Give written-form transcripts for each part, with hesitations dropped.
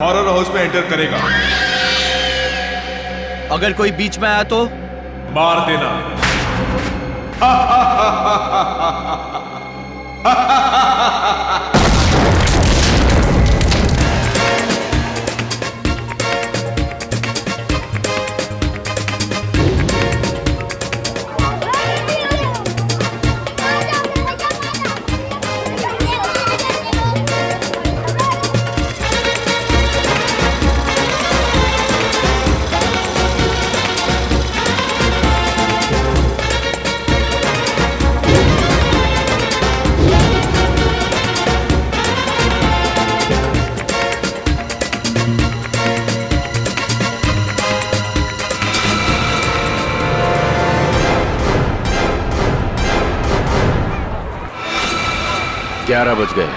Horror house में enter करेगा, अगर कोई बीच में आया तो मार देना। ग्यारह बज गए।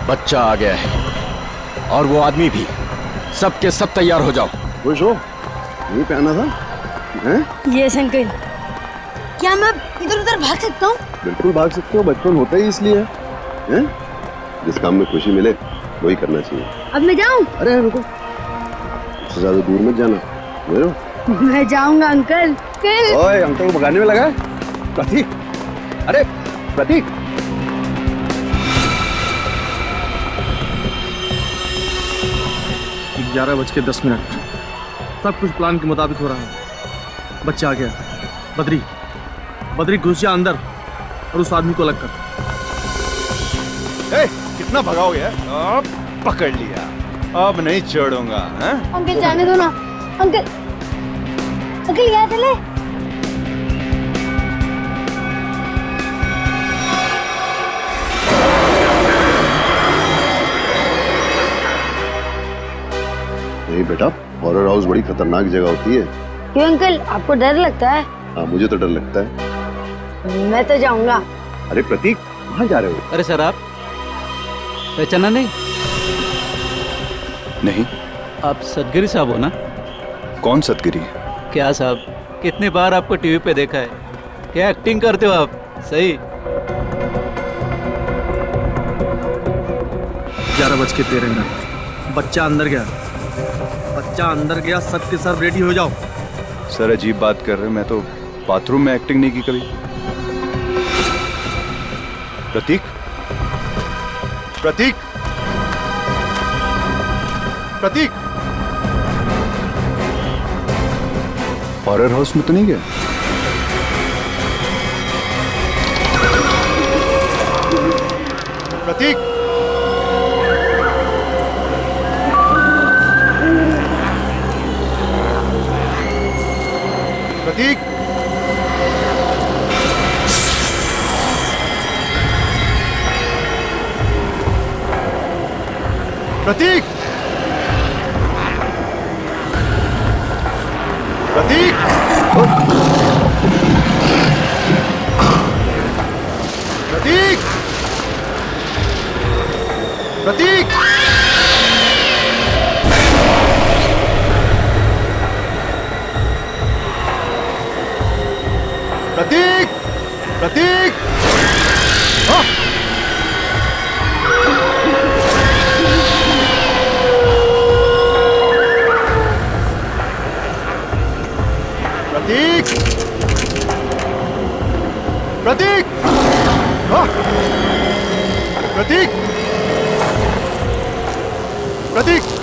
बच्चा आ गया है और वो आदमी भी। सब के सब तैयार हो जाओ। खुश हो? यही पे आना था? हैं? Yes uncle. क्या मैं इधर उधर भाग सकता हूँ? बिल्कुल भाग सकते हो, बचपन होता ही इसलिए है। जिस काम में खुशी मिले वही करना चाहिए। अब मैं जाऊँ? अरे रुको, उससे ज्यादा दूर मत जाना, समझ लो? मैं जाऊंगा अंकल। ओए, अंकल को भगाने में लगा है? प्रतीक, अरे प्रतीक। 11:10। सब कुछ प्लान के मुताबिक हो रहा है। बच्चा आ गया। बद्री घुस जा अंदर और उस आदमी को अलग कर। कितना भगाओगे? अब पकड़ लिया, अब नहीं छोड़ूंगा। अंकल जाने दो ना। अंकल यहाँ चले। नहीं बेटा, हॉरर हाउस बड़ी खतरनाक जगह होती है। क्यों अंकल, आपको डर लगता है? हाँ, मुझे तो डर लगता है। मैं तो जाऊंगा। अरे प्रतीक, कहाँ जा रहे हो? अरे सर, आप पहचाना नहीं? नहीं। आप सदगिरी साहब हो ना? कौन सतगिरी? क्या साहब, कितनी बार आपको टीवी पे देखा है। क्या एक्टिंग करते हो आप, सही। 11:13। बच्चा अंदर गया। सब के सब रेडी हो जाओ। सर अजीब बात कर रहे हैं, मैं तो बाथरूम में एक्टिंग नहीं की कभी। प्रतीक, प्रतीक, प्रतीक, हॉरर हाउस में तो नहीं गया? प्रतीक, प्रतीक, प्रतीक, प्रतीक, प्रतीक, प्रतीक, प्रतीक, प्रतीक। प्रतीक, प्रतीक, प्रतीक, प्रतीक, प्रतीक,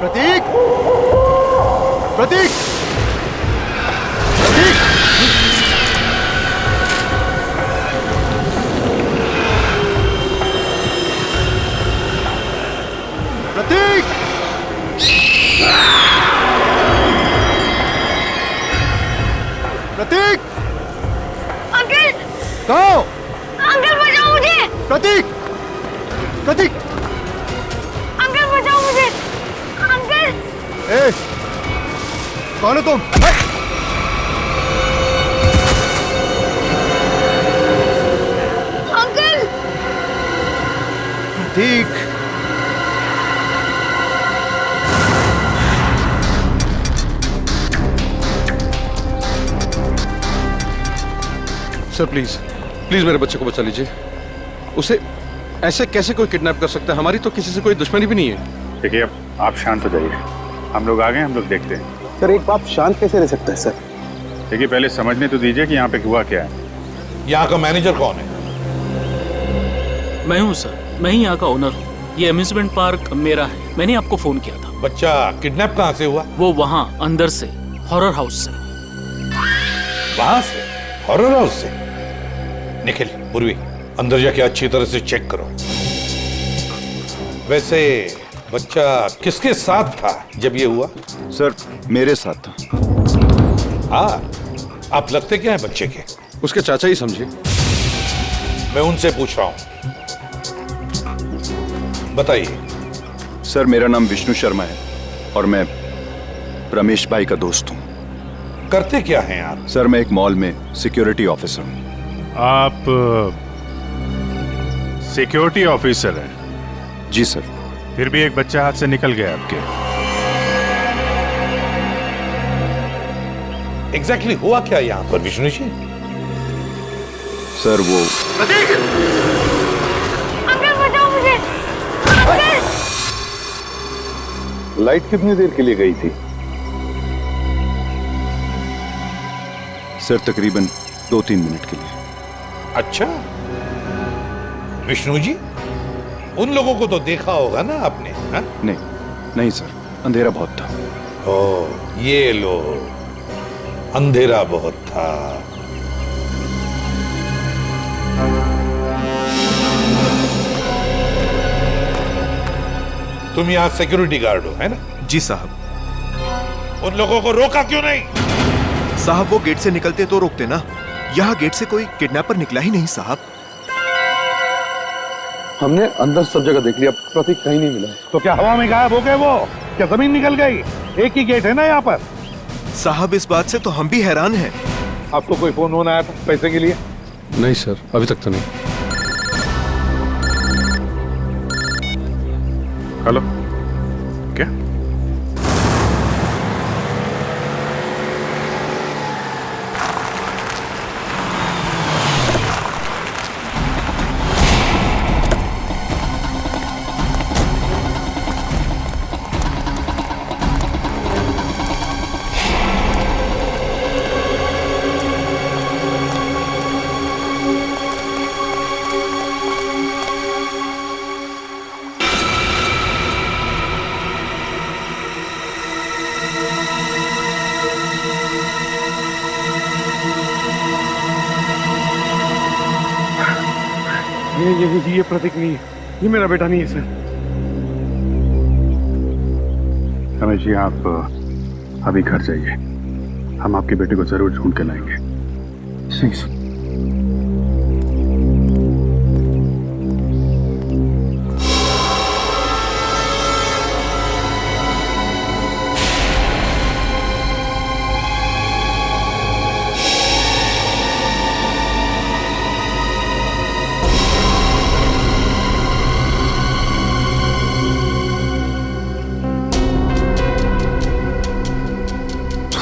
प्रतीक, प्रतीक, प्रतीक। प्रतीक, अंकल, कहाँ हो? अंकल बचाओ मुझे। प्रतीक, प्रतीक, अंकल बचाओ मुझे। अंकल, कौन हो तुम? अंकल, ठीक। सर प्लीज प्लीज मेरे बच्चे को बचा लीजिए। उसे ऐसे कैसे कोई किडनैप कर सकता है? हमारी तो किसी से कोई दुश्मनी भी नहीं है। देखिए, अब आप शांत हो जाइए। हम लोग आ गए, हम लोग देखते हैं। सर एक बाप शांत कैसे रह सकता है सर? देखिए, पहले समझने तो दीजिए कि यहाँ पे हुआ क्या है। यहाँ का मैनेजर कौन है? मैं हूँ सर, मैं ही यहाँ का ओनर हूँ। ये अम्यूजमेंट पार्क मेरा है। मैंने आपको फोन किया था। बच्चा किडनैप कहाँ से हुआ? वो वहाँ अंदर से, हॉरर हाउस से। वहां से? हॉरर हाउस से? निखिल, पूर्वी, अंदर जाके अच्छी तरह से चेक करो। वैसे बच्चा किसके साथ था जब ये हुआ? सर मेरे साथ था। हाँ, आप लगते क्या है बच्चे के? उसके चाचा ही समझिए। मैं उनसे पूछ रहा हूं, बताइए। सर मेरा नाम विष्णु शर्मा है और मैं रमेश भाई का दोस्त हूँ। करते क्या हैं आप? सर मैं एक मॉल में सिक्योरिटी ऑफिसर हूँ। आप सिक्योरिटी ऑफिसर हैं? जी सर। फिर भी एक बच्चा हाथ से निकल गया आपके। एग्जैक्टली हुआ क्या यहाँ पर विष्णु जी? सर वो अंकल बचाओ मुझे। अंकल! लाइट कितनी देर के लिए गई थी? सर तकरीबन 2-3 मिनट के लिए। अच्छा, विष्णु जी, उन लोगों को तो देखा होगा ना आपने? हा? नहीं सर, अंधेरा बहुत था। ओ, ये लो, अंधेरा बहुत था। तुम यहाँ सिक्योरिटी गार्ड हो, है ना? जी साहब। उन लोगों को रोका क्यों नहीं? साहब वो गेट से निकलते तो रोकते ना। यहाँ गेट से कोई किडनैपर निकला ही नहीं साहब। हमने अंदर सब जगह देख लिया, प्रतीक कहीं नहीं मिला है। तो क्या हवा में गायब हो गए वो? क्या जमीन निकल गई? एक ही गेट है ना यहाँ पर। साहब इस बात से तो हम भी हैरान हैं। आपको कोई फोन होना आया था पैसे के लिए? नहीं सर, अभी तक तो नहीं। हेलो, क्या? ये प्रतीक नहीं है, ये मेरा बेटा नहीं है सर। रमेश जी, आप अभी घर जाइए। हम आपके बेटे को जरूर ढूंढ के लाएंगे।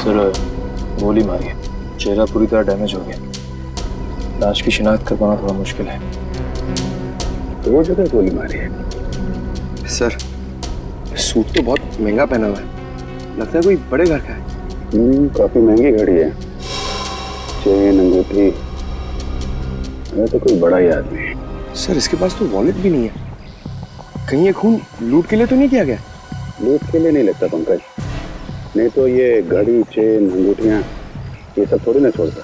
सर गोली मारी है, चेहरा पूरी तरह डैमेज हो गया। लाश की शिनाख्त कर पाना थोड़ा मुश्किल है। 2 जगह गोली मारी है। सर सूट तो बहुत महंगा पहना हुआ है, लगता है कोई बड़े घर का है। काफी महंगी घड़ी है। चेन, अंगूठी, ये तो कोई बड़ा ही आदमी है। सर इसके पास तो वॉलेट भी नहीं है। कहीं ये खून लूट के लिए तो नहीं किया गया? लूट के लिए नहीं लगता पंकज, नहीं तो ये घड़ी, चेन, अंगूठियां ये सब थोड़ी ना छोड़ता।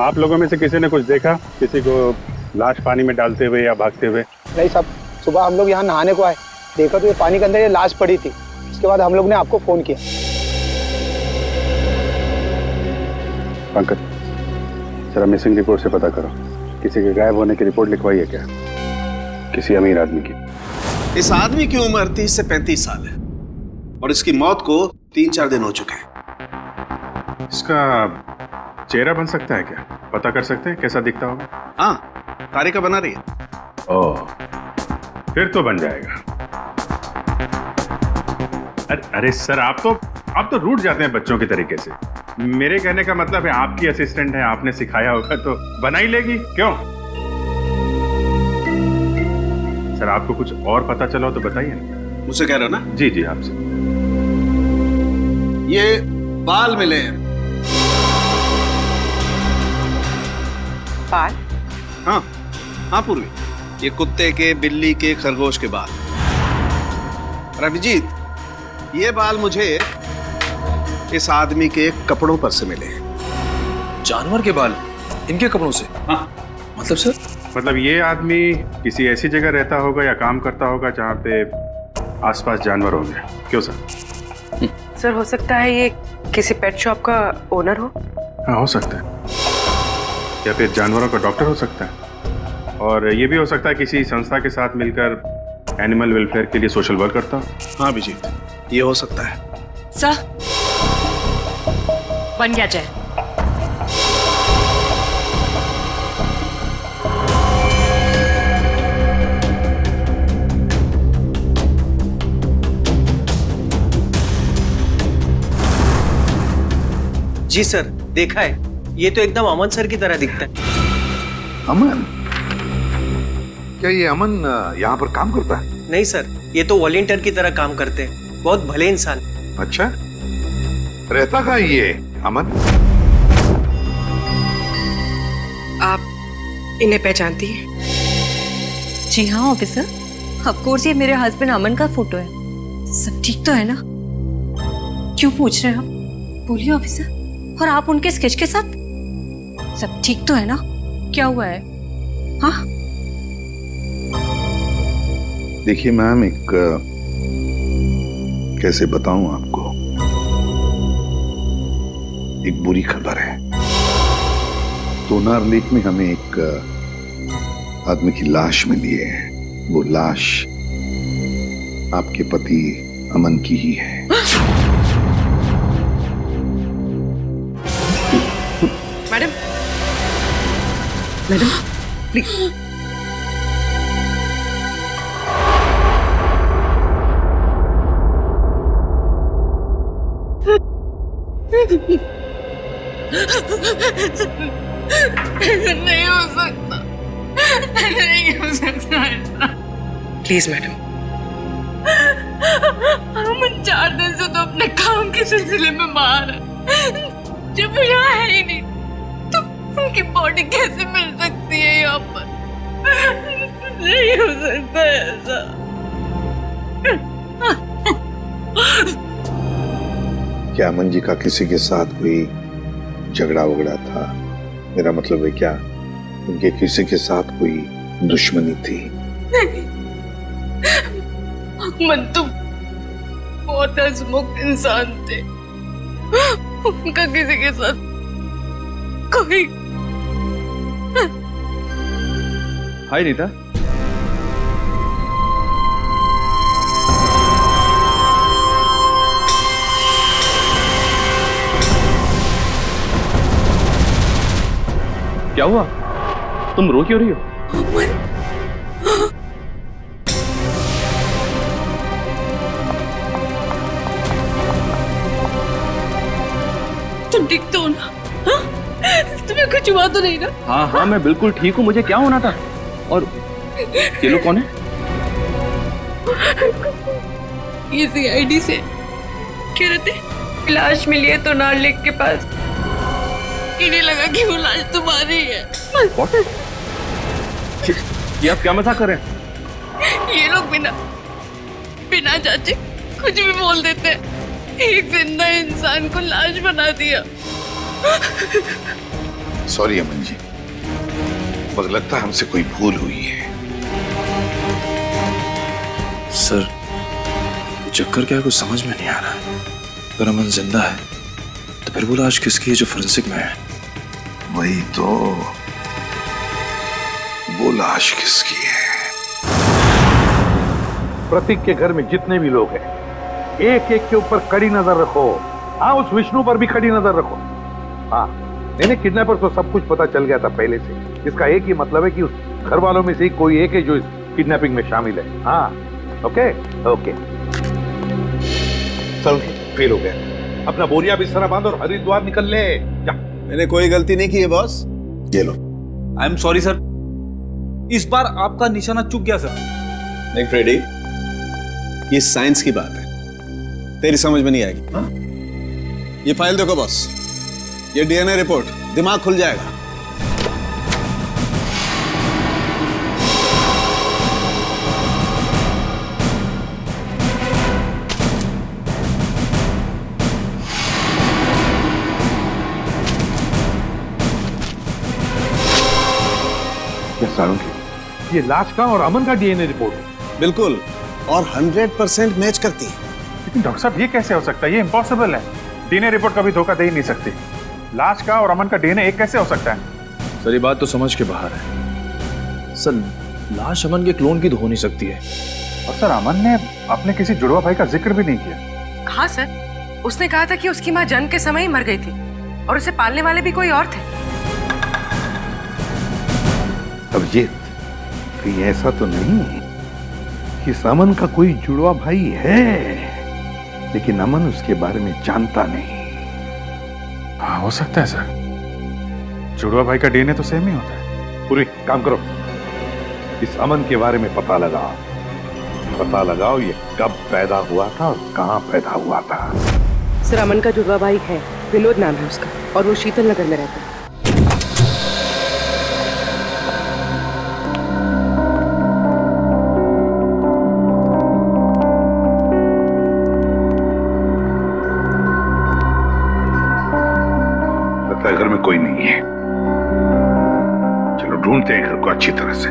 आप लोगों में से किसी ने कुछ देखा? किसी को लाश पानी में डालते हुए या भागते हुए? नहीं साहब, सुबह हम लोग यहाँ नहाने को आए, देखा तो ये पानी के अंदर ये लाश पड़ी थी। उसके बाद हम लोग ने आपको फोन किया। पंकज, जरा मिसिंग रिपोर्ट से पता करो, किसी के गायब होने की रिपोर्ट लिखवाई है क्या? किसी अमीर आदमी की। इस आदमी की उम्र 30 से 35 साल है और इसकी मौत को 3-4 दिन हो चुके हैं। इसका चेहरा बन सकता है क्या? पता कर सकते हैं कैसा दिखता होगा? हाँ, तारिका बना रही है। ओह, फिर तो बन जाएगा। अरे सर, आप तो रूठ जाते हैं बच्चों के तरीके से। मेरे कहने का मतलब है आपकी असिस्टेंट है, आपने सिखाया होगा तो बना ही लेगी, क्यों? सर, आपको कुछ और पता चला हो तो बताइए ना। मुझसे कह रहे हो ना? जी जी, आपसे। ये बाल मिले हैं। बाल? हाँ पूर्वी, ये कुत्ते के, बिल्ली के, खरगोश के बाल। और अभिजीत, ये बाल मुझे इस आदमी के कपड़ों पर से मिले हैं। जानवर के बाल इनके कपड़ों से? हाँ। मतलब सर? मतलब ये आदमी किसी ऐसी जगह रहता होगा या काम करता होगा जहाँ पे आसपास जानवर होंगे, क्यों सर? सर, हो सकता है ये किसी पेट शॉप का ओनर हो। हाँ, हो सकता है, या फिर जानवरों का डॉक्टर हो सकता है, और ये भी हो सकता है किसी संस्था के साथ मिलकर एनिमल वेलफेयर के लिए सोशल वर्क करता हो। हाँ अभिजीत, ये हो सकता है। सर, बन गया चाय। जी सर, देखा है, ये तो एकदम अमन सर की तरह दिखता है। अमन? क्या ये अमन यहाँ पर काम करता है? नहीं सर, ये तो वॉलंटियर की तरह काम करते हैं, बहुत भले इंसान। अच्छा, रहता कहाँ ये अमन? आप इन्हें पहचानती हैं? जी हाँ ऑफिसर, ऑफ कोर्स ये मेरे हस्बैंड अमन का फोटो है। सब ठीक तो है ना? क्यों पूछ रहे हैं आप? बोलिए ऑफिसर। और आप उनके स्केच के साथ? सब ठीक तो है ना? क्या हुआ है? हाँ? देखिए मैम, एक कैसे बताऊं आपको, एक बुरी खबर है। सोनार लेक में हमें एक आदमी की लाश मिली है। वो लाश आपके पति अमन की ही है। Madam, madam please. नहीं हो सकता, नहीं हो सकता ऐसा। Please madam. हम 4 दिन से तो अपने काम के सिलसिले में बाहर है। जब वो यहाँ है ही नहीं तो उनकी बॉडी कैसे मिल सकती है यहाँ पर? नहीं हो सकता ऐसा। क्या अमन जी का किसी के साथ कोई झगड़ा वगड़ा था? मेरा मतलब है, क्या उनके किसी के साथ कोई दुश्मनी थी? नहीं, अमन तो बहुत हंसमुख इंसान थे। उनका किसी के साथ कोई। हाय नीता। क्या हुआ? तुम रो क्यों रही हो? तुम ठीक तो हो ना? हाँ? तुम्हें कुछ हुआ तो नहीं ना? हाँ हाँ, मैं बिल्कुल ठीक हूँ। मुझे क्या होना था? और ये लोग कौन है? ये CID से कह रहे थे लाश मिली है तो नार लेक के पास। इन्हें लगा कि वो लाश तुम्हारी है। ये आप क्या मजाक कर रहे हैं? ये लोग बिना जांचे कुछ भी बोल देते हैं। एक जिंदा इंसान को लाश बना दिया। सॉरी अमन जी, मुझे लगता है हमसे कोई भूल हुई है। सर, चक्कर क्या है, कुछ समझ में नहीं आ रहा। अगर अमन जिंदा है तो फिर वो लाश किसकी है जो फोरेंसिक में है? वही तो, वो लाश किसकी है? प्रतीक के घर में जितने भी लोग हैं, एक एक के ऊपर कड़ी नजर रखो। हाँ, उस विष्णु पर भी कड़ी नजर रखो। हाँ, नहीं, किडनैपर को सब कुछ पता चल गया था पहले से। इसका एक ही मतलब है कि उस घर वालों में से ही कोई एक है जो इस किडनैपिंग में शामिल है। हाँ, ओके ओके। चल फेल हो गया। अपना बोरिया बिस्तरा बांध और हरिद्वार निकल ले। जा। मैंने कोई गलती नहीं की है बॉस। ये लो। आई एम सॉरी सर, इस बार आपका निशाना चूक गया सर। देख फ्रेडी, ये साइंस की बात है, तेरी समझ में नहीं आएगी। हाँ? ये फाइल देखो बॉस, ये डीएनए रिपोर्ट, दिमाग खुल जाएगा। ये लाश का और अमन का डीएनए रिपोर्ट है। बिल्कुल, और 100% मैच करती है। लेकिन डॉक्टर साहब ये कैसे हो सकता है? ये इम्पॉसिबल है। डीएनए रिपोर्ट कभी धोखा दे ही नहीं सकती। लाश का और अमन का डीएनए एक कैसे हो सकता है? सर ये बात तो समझ के बाहर है सर। लाश अमन के क्लोन की तो हो नहीं सकती है। और सर अमन ने अपने किसी जुड़वा भाई का जिक्र भी नहीं किया। हाँ सर, उसने कहा था कि उसकी माँ जन्म के समय ही मर गई थी और उसे पालने वाले भी कोई और थे। अभिजीत, कहीं ऐसा तो नहीं कि अमन का कोई जुड़वा भाई है लेकिन अमन उसके बारे में जानता नहीं? हाँ, हो सकता है सर। जुड़वा भाई का डीएनए तो सेम ही होता है। पूरी काम करो, इस अमन के बारे में पता लगाओ ये कब पैदा हुआ था और कहां पैदा हुआ था। सर अमन का जुड़वा भाई है, विनोद नाम है उसका, और वो शीतल नगर में रहता है। घर में कोई नहीं है। चलो ढूंढते हैं घर को अच्छी तरह से।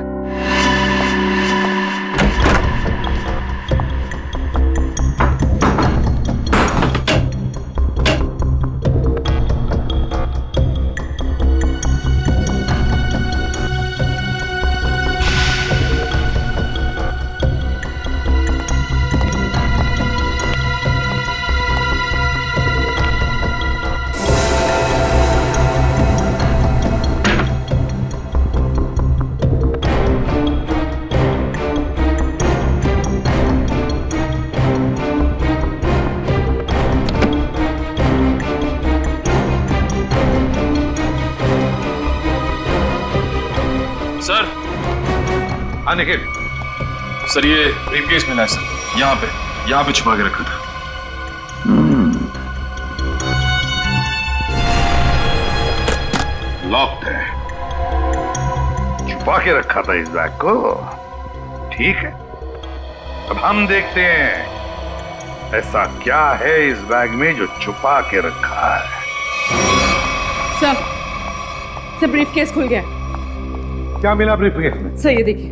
सर। हाँ निखिल। सर ये ब्रीफकेस मिला है सर, यहाँ पे छुपा के रखा था। लॉक्ड है, छुपा के रखा था इस बैग को। ठीक है, अब हम देखते हैं ऐसा क्या है इस बैग में जो छुपा के रखा है। सर ब्रीफकेस खुल गया। क्या मिला ब्रीफकेस में? सर ये देखिए।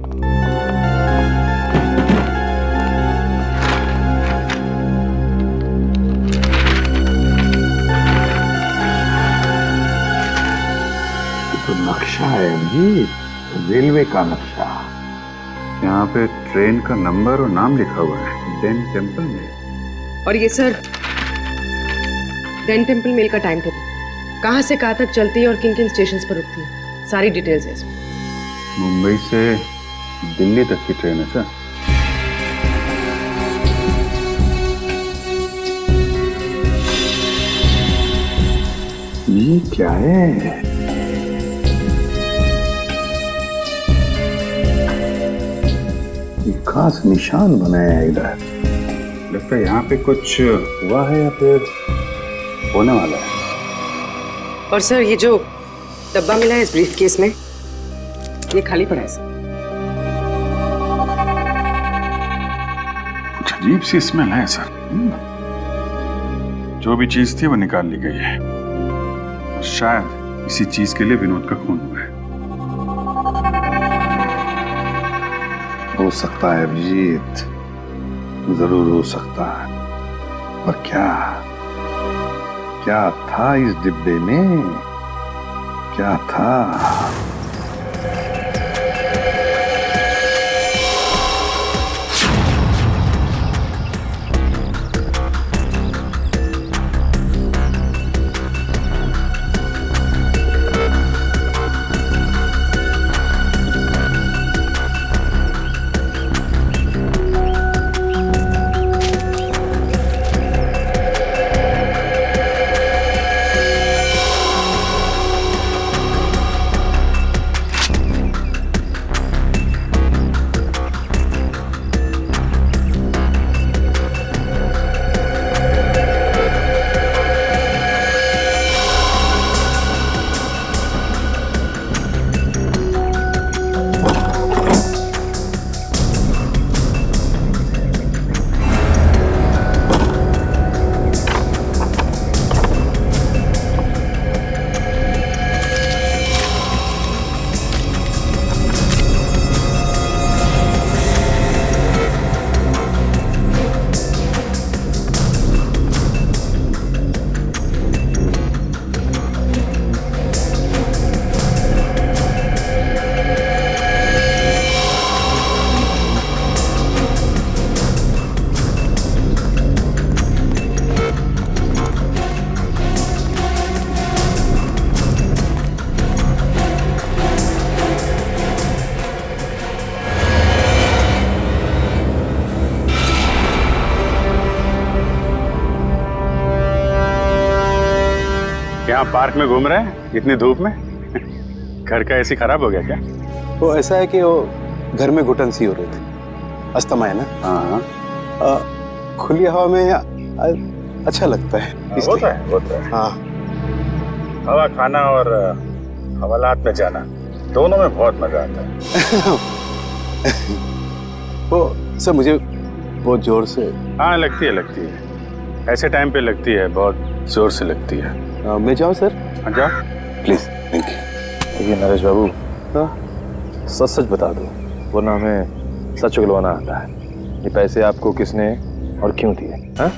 तो नक्शा है जी, रेलवे का नक्शा। यहाँ पे ट्रेन का नंबर और नाम लिखा हुआ है, डेन टेम्पल में। और ये सर डेन टेम्पल मेल का टाइम टेबल, कहाँ से कहाँ तक चलती है और किन किन स्टेशन पर रुकती है, सारी डिटेल्स है इसमें। मुंबई से दिल्ली तक की ट्रेन है सर। ये क्या है? एक खास निशान बनाया है इधर। लगता है यहाँ पे कुछ हुआ है या फिर होने वाला है। और सर ये जो डब्बा मिला है इस ब्रीफकेस में, ये खाली पड़ा है सर। कुछ अजीब सी स्मेल है सर। जो भी चीज थी वो निकाल ली गई है। शायद इसी चीज के लिए विनोद का खून हुआ है। हो सकता है अभिजीत, जरूर हो सकता है, पर क्या था इस डिब्बे में? क्या था? यहाँ पार्क में घूम रहे हैं इतनी धूप में? घर का एसी खराब हो गया क्या? वो ऐसा है कि वो घर में घुटन सी हो रही थी, अस्थमा है ना। हाँ, खुली हवा में अच्छा लगता है। होता है। हाँ, हवा खाना और हवालात में जाना दोनों में बहुत मजा आता है। वो सर मुझे बहुत जोर से। हाँ लगती है। ऐसे टाइम पे लगती है, बहुत जोर से लगती है। मैं जाऊँ सर? हाँ जाओ प्लीज। Thank you. ये नरेश बाबू, सच सच बता दो, वरना हमें सच उगलवाना आता है। ये पैसे आपको किसने और क्यों दिए? हाँ?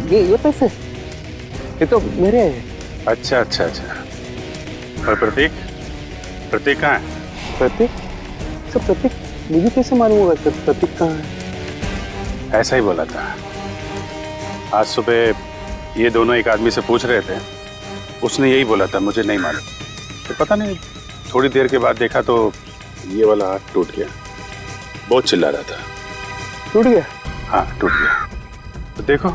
ये पैसे ये तो मेरे हैं। अच्छा। और प्रतीक कहाँ है? प्रतीक? सर प्रतीक मुझे कैसे मालूम होगा सर प्रतीक कहाँ है? ऐसा ही बोला था। आज सुबह ये दोनों एक आदमी से पूछ रहे थे, उसने यही बोला था, मुझे नहीं मालूम। तो पता नहीं, थोड़ी देर के बाद देखा तो ये वाला हाथ टूट गया। बहुत चिल्ला रहा था। टूट गया? हाँ टूट गया। तो देखो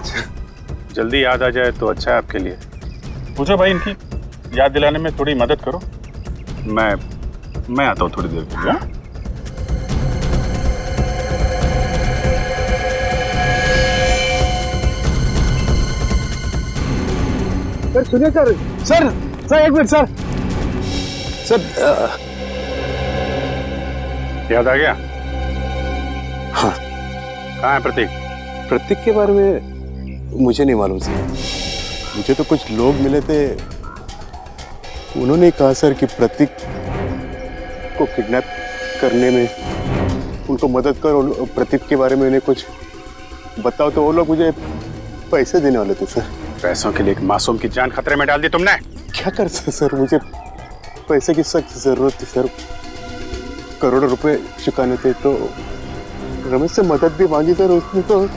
जल्दी याद आ जाए तो अच्छा है आपके लिए। पूछो भाई, इनकी याद दिलाने में थोड़ी मदद करो। मैं आता हूँ थोड़ी देर के लिए। सर सुनिए सर एक मिनट सर। याद आ गया? हाँ। कहाँ है प्रतीक? प्रतीक के बारे में मुझे नहीं मालूम सर। मुझे तो कुछ लोग मिले थे, उन्होंने कहा सर कि प्रतीक को किडनैप करने में उनको मदद करो, प्रतीक के बारे में उन्हें कुछ बताओ। तो वो लोग मुझे पैसे देने वाले थे सर। पैसों के लिए एक मासूम की जान खतरे में डाल दी तुमने। क्या कर सर, मुझे पैसे की सख्त जरूरत थी सर। करोड़ों रुपए चुकाने थे। तो रमेश से मदद भी मांगी सर, उसने तो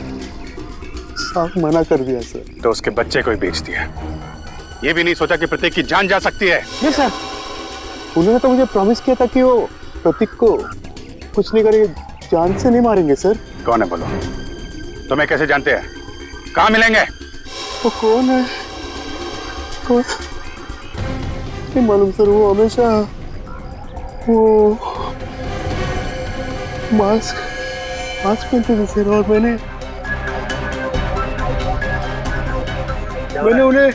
साफ मना कर दिया सर। तो उसके बच्चे को ही बेच दिया। ये भी नहीं सोचा कि प्रतीक की जान जा सकती है। नहीं सर, उन्होंने तो मुझे प्रॉमिस किया था कि वो प्रतीक को कुछ नहीं करेंगे, जान से नहीं मारेंगे सर। कौन है बोलो? तुम्हें कैसे जानते हैं? कहाँ मिलेंगे? वो कौन है? कौन? नहीं मालूम सर। वो हमेशा वो मास्क पहनते थे सर। और मैंने उन्हें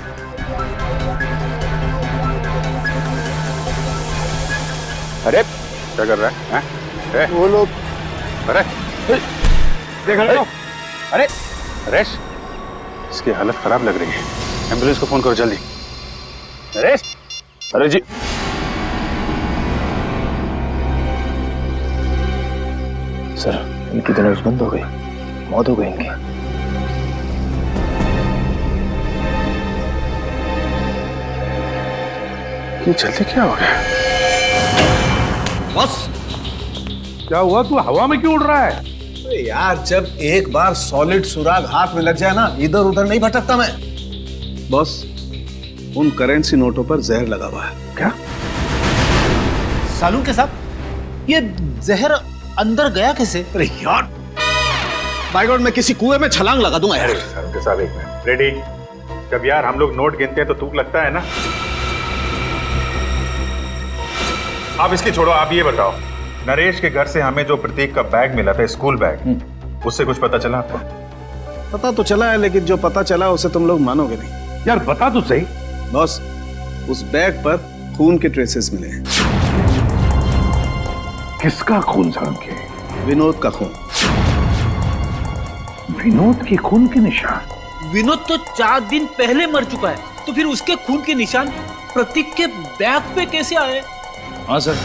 अरे क्या कर रहा है? वो लोग अरे देख रहे हो? अरे नरेश, इसकी हालत खराब लग रही है। एम्बुलेंस को फोन करो जल्दी। नरेश! अरे जी सर, इनकी तो नर्स बंद हो गई, मौत हो गई इनकी। ये जल्दी क्या हो गया? बस क्या हुआ? तू हवा में क्यों उड़ रहा है? यार जब एक बार सॉलिड सुराग हाथ में लग जाए ना, इधर उधर नहीं भटकता मैं। बॉस, उन करेंसी नोटों पर जहर लगा हुआ है। क्या? सालू के साहब, ये जहर अंदर गया कैसे? अरे यार, बाय गॉड, मैं किसी कुएं में छलांग लगा दूंगा यार। साहब साहब एक मिनट। रेडी? जब यार हम लोग नोट गिनते हैं तो तुक लगता है ना। आप इसकी छोड़ो, आप ये बताओ, नरेश के घर से हमें जो प्रतीक का बैग मिला था, स्कूल बैग, उससे कुछ पता चला आपको? पता तो चला है, लेकिन जो पता चला उसे तुम लोग मानोगे नहीं। यार बता तो सही। बॉस, उस बैग पर खून के ट्रेसेस मिले हैं। किसका खून साहब के? विनोद का खून। विनोद के खून के निशान? विनोद तो 4 दिन पहले मर चुका है, तो फिर उसके खून के निशान प्रतीक के बैग पे कैसे आए? हाँ सर,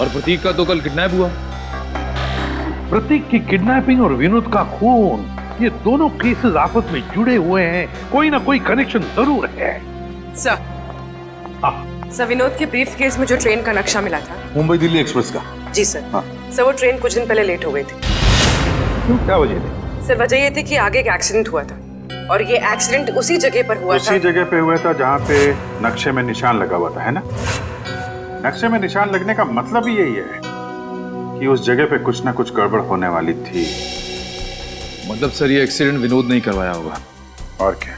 और प्रतीक का तो कल किडनैप हुआ। प्रतीक की किडनैपिंग और विनोद का खून, ये दोनों केसेस आपस में जुड़े हुए हैं। कोई ना कोई कनेक्शन जरूर है। सर, विनोद के ब्रीफ केस में जो ट्रेन का नक्शा मिला था, मुंबई दिल्ली एक्सप्रेस का। जी सर। सर, वो ट्रेन कुछ दिन पहले लेट हो गई थी। क्यों, क्या वजह थी? सर, वजह ये थी कि आगे एक एक्सीडेंट हुआ था, और ये एक्सीडेंट उसी जगह पर हुआ था। उसी जगह पे हुआ था जहाँ पे नक्शे में निशान लगा हुआ था, है ना? नक्शे में निशान लगने का मतलब ही यही है कि उस जगह पे कुछ ना कुछ गड़बड़ होने वाली थी। मतलब सर, ये एक्सीडेंट विनोद नहीं करवाया होगा। और क्या?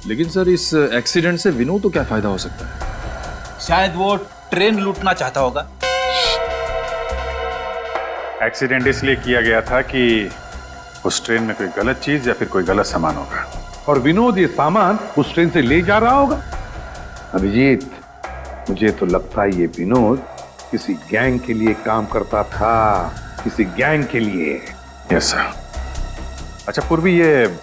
लेकिन सर इस एक्सीडेंट से विनोद को क्या फायदा हो सकता है? शायद वो ट्रेन लूटना चाहता होगा। एक्सीडेंट इसलिए किया गया था कि उस ट्रेन में कोई गलत चीज या फिर कोई गलत सामान होगा और विनोद ये सामान उस ट्रेन से ले जा रहा होगा। अभिजीत, मुझे तो लगता है ये विनोद किसी गैंग के लिए काम करता था, किसी गैंग के लिए। Yes sir. अच्छा पूर्वी, ये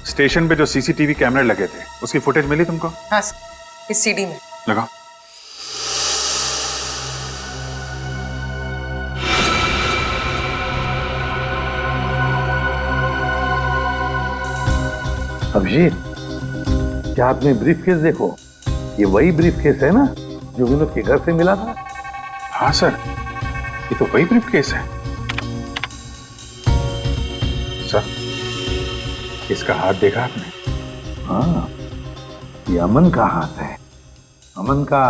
स्टेशन पे जो सीसीटीवी कैमरे लगे थे उसकी फुटेज मिली तुमको? हाँ सर, इस सीडी में लगाओ। अभिजीत, क्या आपने ब्रीफकेस देखो? ये वही ब्रीफकेस है ना जो विनोद के घर से मिला था? हाँ सर, ये तो वही ब्रीफकेस है। सर, इसका हाथ देखा आपने? हाँ, ये अमन का हाथ है, अमन का।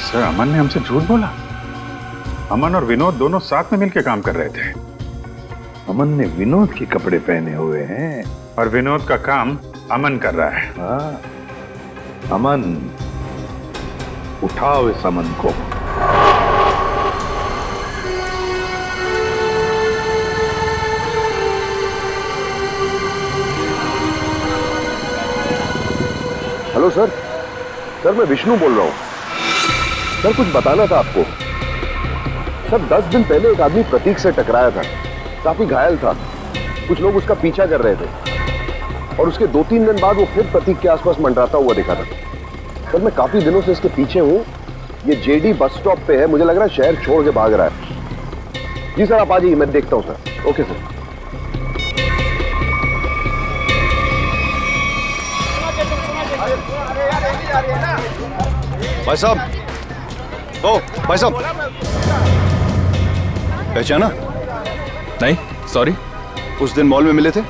सर, अमन ने हमसे झूठ बोला। अमन और विनोद दोनों साथ में मिलकर काम कर रहे थे। अमन ने विनोद के कपड़े पहने हुए हैं और विनोद का काम अमन कर रहा है। हाँ, अमन, उठाओ इस अमन को। हेलो सर, सर मैं विष्णु बोल रहा हूं। सर कुछ बताना था आपको। सर 10 दिन पहले एक आदमी प्रतीक से टकराया था, काफी घायल था। कुछ लोग उसका पीछा कर रहे थे और उसके 2-3 दिन बाद वो फिर प्रतीक के आसपास मंडराता हुआ दिखा था। सर मैं काफी दिनों से इसके पीछे हूं। ये जेडी बस स्टॉप पे है, मुझे लग रहा है शहर छोड़ के भाग रहा है। जी सर आप आ जाइए, मैं देखता हूं सर। Okay sir. भाई साहब, ओ भाई साहब, पहचाना? नहीं, सॉरी। उस दिन मॉल में मिले थे।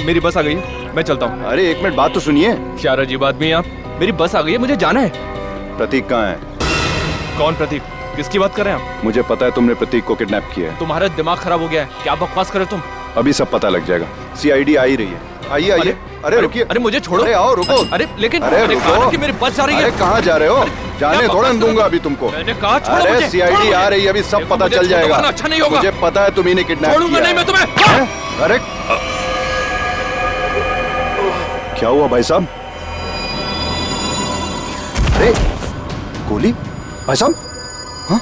मेरी बस आ गई है, मैं चलता हूँ। अरे एक मिनट, बात तो सुनिए। क्या अजीब आदमी है आप। मेरी बस आ गई है, मुझे जाना है। प्रतीक कहाँ है? कौन प्रतीक? किसकी बात कर रहे हैं आप? मुझे पता है तुमने प्रतीक को किडनैप किया है। तुम्हारा दिमाग खराब हो गया है, क्या बकवास करे तुम? अभी सब पता लग जाएगा। सीआईडी आ ही रही है। आइए आइए। अरे रुकिए। अरे मुझे छोड़ो। अरे आओ, रुको। अरे लेकिन अरे रुको। कि मेरी बस जा रही है। अरे कहाँ जा रहे हो? जाने थोड़ा दूंगा अभी तुमको। मैंने कहा छोड़ो अरे मुझे। सीआईडी आ रही है, अभी सब पता चल जाएगा। अच्छा नहीं होगा। मुझे पता है तुम ही ने किडनैप किया। छोड़ूंगा नहीं मैं तुम्हें। अरे क्या हुआ भाई साहब? अरे गोली? भाई साहब? हाँ?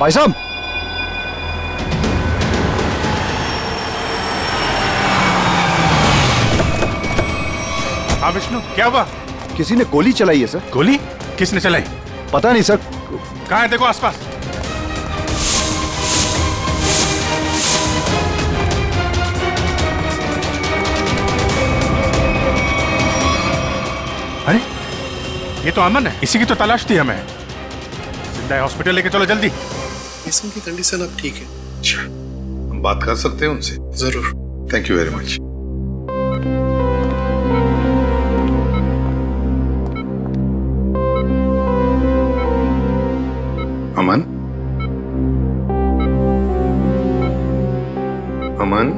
भाई साहब? हाँ विष्णु, क्या हुआ? किसी ने गोली चलाई है सर। गोली? किसने चलाई? पता नहीं सर। कहाँ है, देखो आसपास। अरे ये तो अमन है, इसी की तो तलाश थी हमें। जिंदा है, हॉस्पिटल लेके चलो जल्दी। मिशन की कंडीशन अब ठीक है। अच्छा, हम बात कर सकते हैं उनसे? जरूर। Thank you very much. Aman, Aman,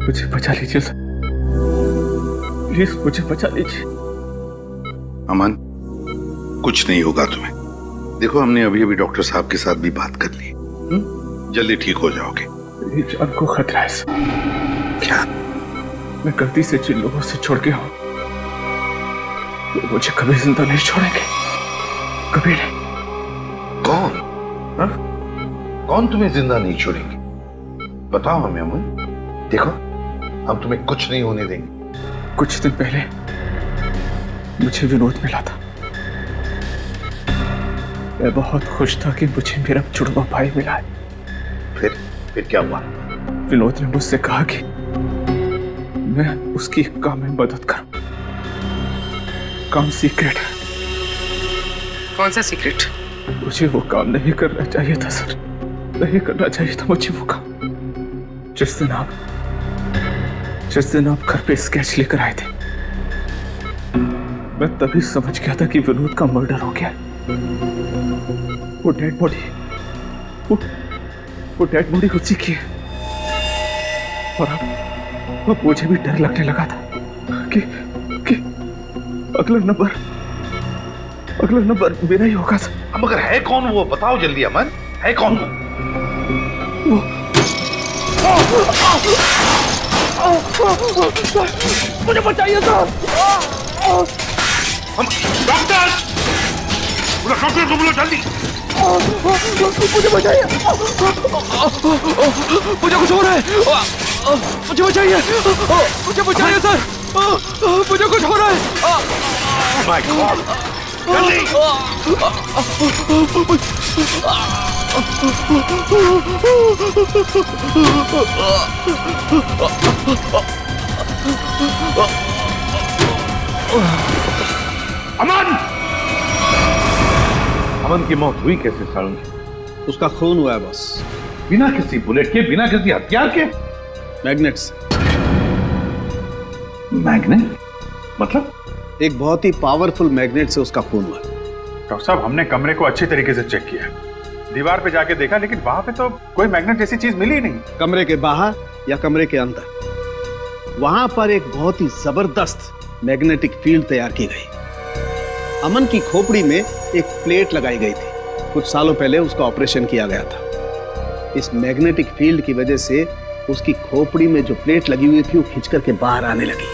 मुझे बचा लीजिए सर, प्लीज मुझे बचा लीजिए। अमन, कुछ नहीं होगा तुम्हें। देखो हमने अभी अभी डॉक्टर साहब के साथ भी बात कर ली, जल्दी ठीक हो जाओगे। मेरी जान को खतरा है सर। क्या? मैं गलती से जिन लोगों से छोड़ गया हूं वो मुझे कभी जिंदा नहीं छोड़ेंगे, कभी नहीं। कौन? हा? कौन तुम्हें जिंदा नहीं छोड़ेंगे? बताओ हमें अमन। देखो हम तुम्हें कुछ नहीं होने देंगे। कुछ दिन पहले मुझे विनोद मिला था। मैं बहुत खुश था कि मुझे मेरा जुड़वा भाई मिला है। फिर क्या हुआ? विनोद ने मुझसे कहा कि मैं उसकी एक काम में मदद करूं। काम सीक्रेट है। कौन सा सीक्रेट? मुझे वो काम नहीं करना चाहिए था सर, नहीं करना चाहिए था मुझे वो काम। जिस दिन आप घर पे स्केच लेकर आए थे, मैं तभी समझ गया था कि विनोद का मर्डर हो गया। वो डेड बॉडी उसी की है। और अब मुझे भी डर लगने लगा था कि अगला नंबर मेरा ही होगा। मगर है कौन वो? बताओ जल्दी अमन, है कौन वो? मुझे बचाइए सर। डॉक्टर को बोलो जल्दी। मुझे बचाइए, मुझे कुछ हो रहा है। मुझे बचाइए, मुझे बचाइए सर, मुझे कुछ हो रहा है। माय गॉड, जल्दी। अमन की मौत हुई कैसे सारुण? उसका खून हुआ है बस। बिना किसी बुलेट के, बिना किसी हथियार के? मैग्नेट से। मैग्नेट मतलब? एक बहुत ही पावरफुल मैग्नेट से उसका खून हुआ। डॉक्टर साहब, हमने कमरे को अच्छी तरीके से चेक किया, दीवार पे जाके देखा, लेकिन वहां पे तो कोई मैग्नेट जैसी चीज मिली ही नहीं। कमरे के बाहर या कमरे के अंदर, वहां पर एक बहुत ही जबरदस्त मैग्नेटिक फील्ड तैयार की गई। अमन की खोपड़ी में एक प्लेट लगाई गई थी। कुछ सालों पहले उसका ऑपरेशन किया गया था। इस मैग्नेटिक फील्ड की वजह से उसकी खोपड़ी में जो प्लेट लगी हुई थी वो खिंच करके बाहर आने लगी।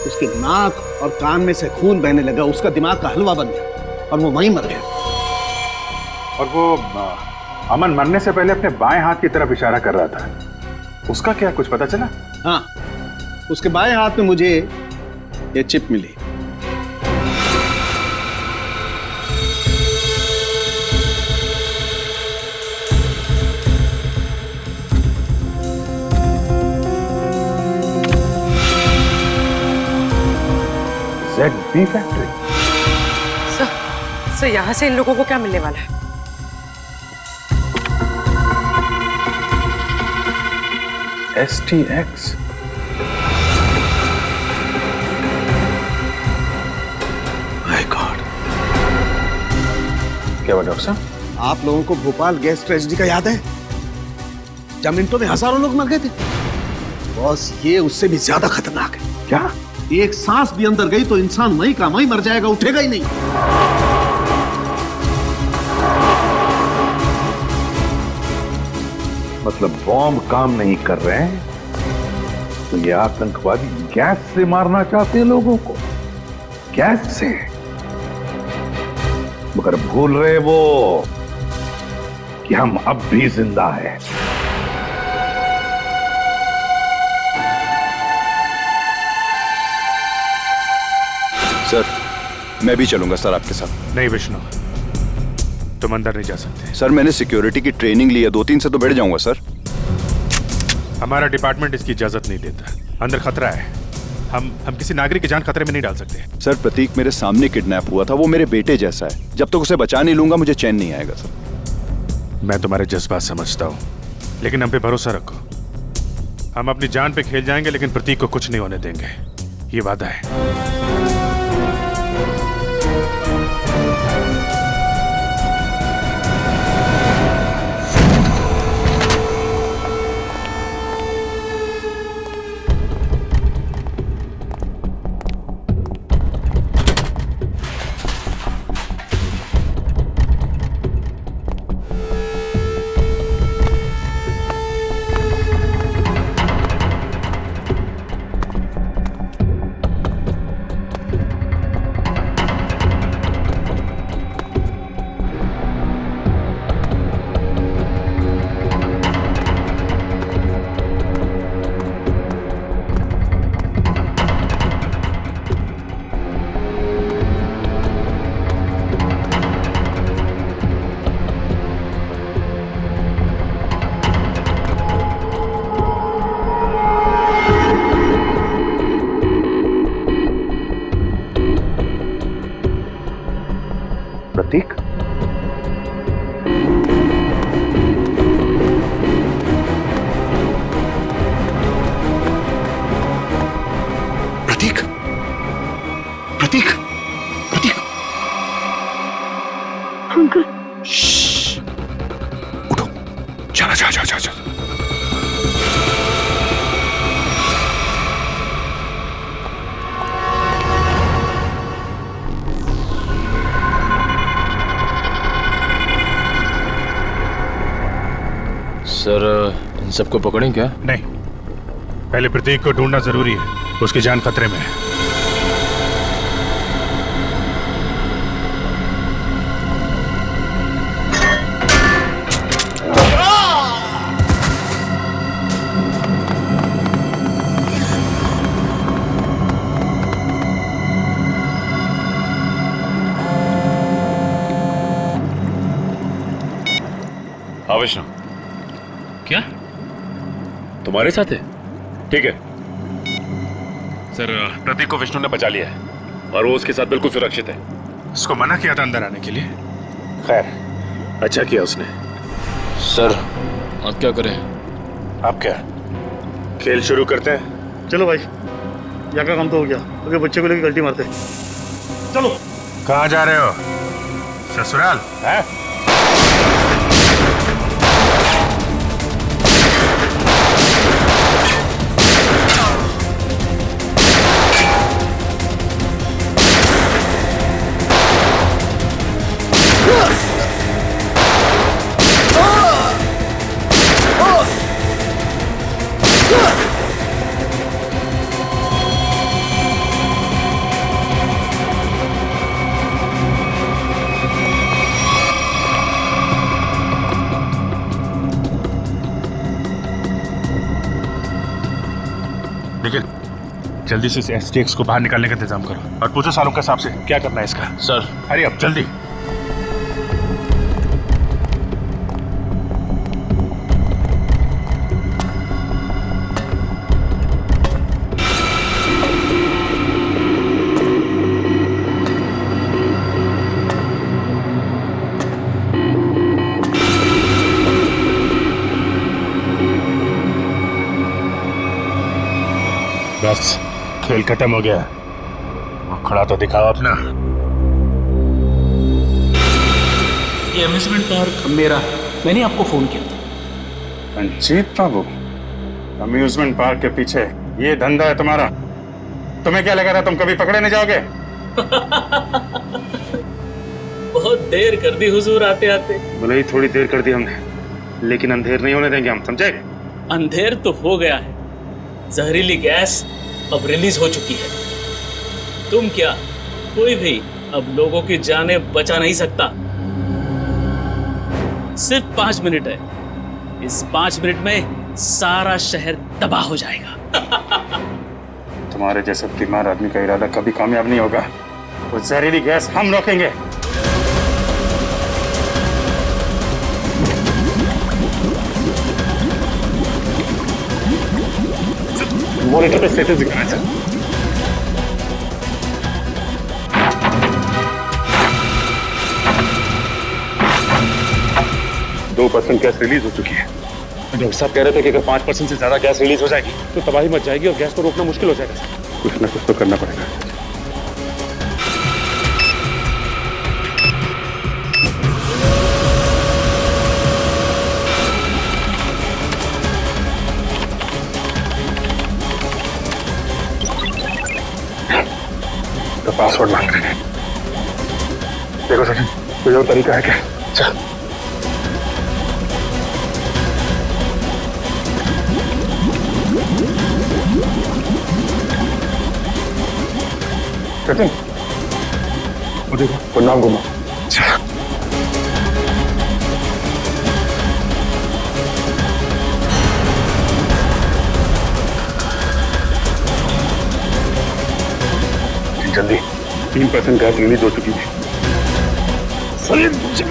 उसके नाक और कान में से खून बहने लगा। उसका दिमाग का हलवा बन गया और वो वहीं मर गया। और वो अमन मरने से पहले अपने बाएं हाथ की तरफ इशारा कर रहा था, उसका क्या कुछ पता चला? हाँ, उसके बाएं हाथ में मुझे ये चिप मिली। ZB factory. सर यहाँ से इन लोगों को क्या मिलने वाला है? STX। My God. क्या हुआ डॉक्टर साहब? आप लोगों को भोपाल गैस ट्रेजेडी का याद है? जब मिनटों में हजारों लोग मर गए थे। बॉस, ये उससे भी ज्यादा खतरनाक है। क्या? एक सांस भी अंदर गई तो इंसान वहीं का वहीं मर जाएगा, उठेगा ही नहीं। मतलब बॉम्ब काम नहीं कर रहे हैं तो ये आतंकवादी गैस से मारना चाहते हैं लोगों को, गैस से। मगर भूल रहे वो कि हम अब भी जिंदा हैं। सर, मैं भी चलूंगा सर आपके साथ। नहीं विष्णु, तुम अंदर नहीं जा सकते। सर, मैंने सिक्योरिटी की ट्रेनिंग ली है, 2-3 से तो बैठ जाऊंगा सर। हमारा डिपार्टमेंट इसकी इजाजत नहीं देता। अंदर खतरा है। हम किसी नागरिक की जान खतरे में नहीं डाल सकते। सर, प्रतीक मेरे सामने किडनैप हुआ था। वो मेरे बेटे जैसा है। जब तक उसे बचा नहीं लूंगा मुझे चैन नहीं आएगा सर। मैं तुम्हारे जज्बात समझता हूँ, लेकिन हम पे भरोसा रखो। हम अपनी जान पे खेल जाएंगे, लेकिन प्रतीक को कुछ नहीं होने देंगे, ये वादा है। प्रतीक, अंकल उठो, चला जा जा जा जा। सर इन सबको पकड़ें क्या? नहीं, पहले प्रतीक को ढूंढना जरूरी है, उसकी जान खतरे में है। हाँ विष्णु, क्या तुम्हारे साथ है? ठीक है सर, प्रतीक को विष्णु ने बचा लिया है और वो उसके साथ बिल्कुल सुरक्षित है। उसको मना किया था अंदर आने के लिए। खैर, अच्छा किया उसने। सर अब क्या करें? अब क्या, खेल शुरू करते हैं? चलो भाई, यहाँ का काम तो हो गया, अगर बच्चे को लेकर गलती मारते। चलो। कहाँ जा रहे हो? ससुराल है? निखिल, जल्दी से इस STX को बाहर निकालने का इंतजाम करो और पूछो सालों के हिसाब से क्या करना है इसका। सर अरे अब जल्दी। बस, खेल खत्म हो गया। वो खड़ा तो दिखाओ अपना। ये अम्यूजमेंट पार्क मेरा है, मैंने आपको फोन किया था। रंजीत बाबू, अम्यूजमेंट पार्क के पीछे ये धंधा है तुम्हारा? तुम्हें क्या लगा था तुम कभी पकड़े नहीं जाओगे? बहुत देर कर दी हुजूर आते आते। भले ही थोड़ी देर कर दी हमने, लेकिन अंधेर नहीं होने देंगे हम, समझे? अंधेर तो हो गया है, जहरीली गैस अब रिलीज हो चुकी है। तुम क्या, कोई भी अब लोगों की जानें बचा नहीं सकता। सिर्फ 5 मिनट है, इस 5 मिनट में सारा शहर तबाह हो जाएगा। तुम्हारे जैसे बीमार आदमी का इरादा कभी कामयाब नहीं होगा। वो जहरीली गैस हम रोकेंगे। मॉनिटर पे स्टेटस दिखाना चाहिए। 2% गैस रिलीज हो चुकी है। डॉक्टर साहब कह रहे थे कि अगर 5% से ज्यादा गैस रिलीज हो जाएगी तो तबाही मच जाएगी और गैस को रोकना मुश्किल हो जाएगा। कुछ ना कुछ तो करना पड़ेगा। तो पासवर्ड मांग रहे हैं। देखो सचिन, कोई और तरीका है क्या? चल। सचिन, वो देखो, वो नाम घुमा। चल। जल्दी, 3% गैस रिलीज हो चुकी है। सलीम, चल।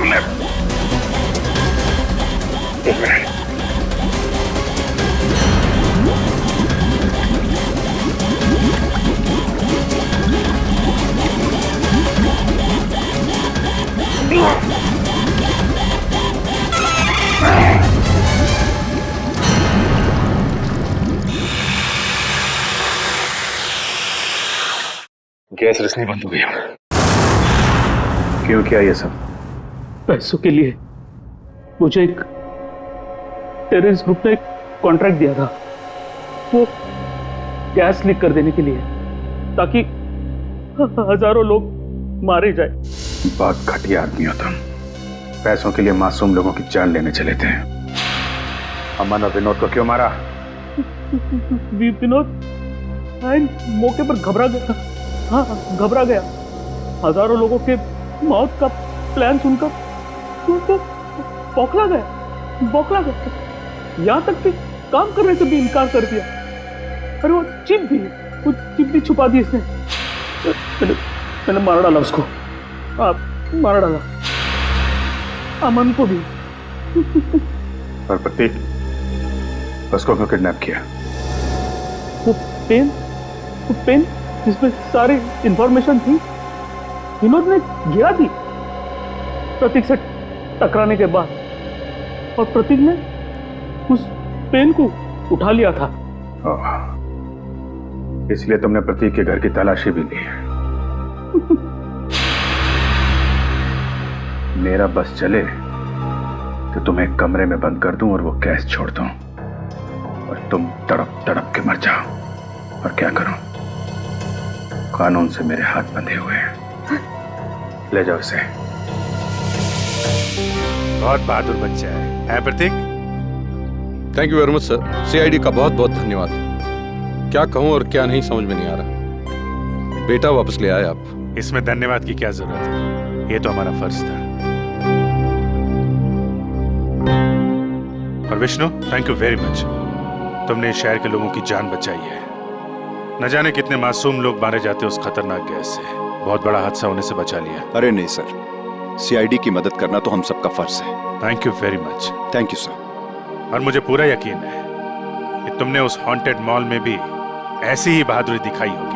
एक मिनट। गैस रिसनी बंद हो गई। क्यों किया ये सब? पैसों के लिए मुझे एक टेररिस्ट ग्रुप ने कॉन्ट्रैक्ट दिया था, वो गैस लीक कर देने के लिए, ताकि हजारों लोग मारे जाए। बहुत घटिया आदमी हो तुम। पैसों के लिए मासूम लोगों की जान लेने चले थे। अमन और विनोद को क्यों मारा? विनोद मौके पर घबरा गया। हाँ, घबरा गया। हजारों लोगों के मौत का प्लान सुनकर तो बौखला गया। यहाँ तक कि काम करने से भी इनकार कर दिया। अरे वो चिप भी छुपा दी इसने। मैंने मार डाला उसको। मार डाला अमन को भी। और प्रतीक, उसको क्यों किडनैप किया? वो पेन जिसमें सारी इंफॉर्मेशन थी, विनोद ने गिरा दी प्रतीक से टकराने के बाद, और प्रतीक ने उस पेन को उठा लिया था। इसलिए तुमने प्रतीक के घर की तलाशी भी ली। मेरा बस चले तो तुम्हें एक कमरे में बंद कर दूं और वो गैस छोड़ दूं, और तुम तड़प तड़प के मर जाओ। और क्या करूं? कानून से मेरे हाथ बंधे हुए हैं। ले जाओ इसे। बहुत बहादुर बच्चा है Pratik? Thank you very much sir. CID का बहुत बहुत धन्यवाद। क्या कहूं और क्या नहीं समझ में नहीं आ रहा। बेटा वापस ले आए आप। इसमें धन्यवाद की क्या जरूरत है, ये तो हमारा फर्ज था। और Vishnu, thank you very much. तुमने इस शहर के लोगों की जान बचाई है। न जाने कितने मासूम लोग मारे जाते उस खतरनाक गैस से। बहुत बड़ा हादसा होने से बचा लिया। अरे नहीं सर, सीआईडी की मदद करना तो हम सबका फर्ज है। Thank you very much. Thank you sir. और मुझे पूरा यकीन है कि तुमने उस हॉन्टेड मॉल में भी ऐसी ही बहादुरी दिखाई होगी।